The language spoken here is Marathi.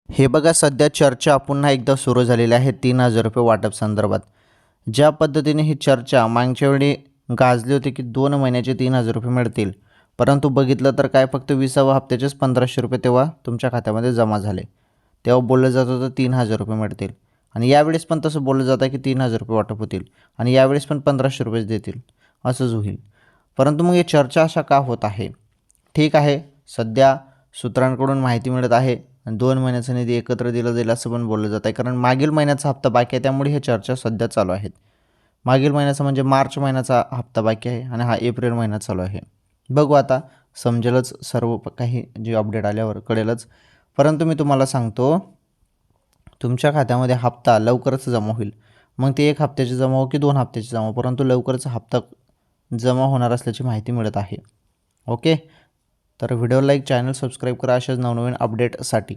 हे बघा सध्या चर्चा पुन्हा एकदा सुरू झालेली आहे 3,000 रुपये वाटप संदर्भात. ज्या पद्धतीने ही चर्चा मागच्या वेळी गाजली होती की 2 महिन्याचे 3,000 रुपये मिळतील. परंतु बघितलं तर काय फक्त 20व्या हप्त्याचेच 1,500 रुपये तेव्हा तुमच्या खात्यामध्ये जमा झाले. तेव्हा बोललं जात होतं 3,000 रुपये मिळतील आणि यावेळेस पण तसं बोललं जातं की 3,000 रुपये वाटप होतील आणि यावेळेस पण 1,500 रुपयेच देतील असंच होईल. परंतु मग ही चर्चा अशा का होत आहे? ठीक आहे, सध्या सूत्रांकडून माहिती मिळत आहे आणि 2 महिन्याचा निधी एकत्र दिला जाईल असं पण बोललं जात आहे. कारण मागील महिन्याचा हप्ता बाकी आहे त्यामुळे हे चर्चा सध्या चालू आहेत. मागील महिन्याचा म्हणजे मार्च महिन्याचा हप्ता बाकी आहे आणि हा एप्रिल महिना चालू आहे. बघू आता समजेलच सर्व काही जे अपडेट आल्यावर कळेलच. परंतु मी तुम्हाला सांगतो तुमच्या खात्यामध्ये हप्ता लवकरच जमा होईल. मग ते 1 हप्त्याची जमा हो की 2 हप्त्याची जमा परंतु लवकरच हप्ता जमा होणार असल्याची माहिती मिळत आहे. ओके, तर व्हिडिओ लाईक, चॅनल सबस्क्राईब करा अशाच नवनवीन अपडेटसाठी.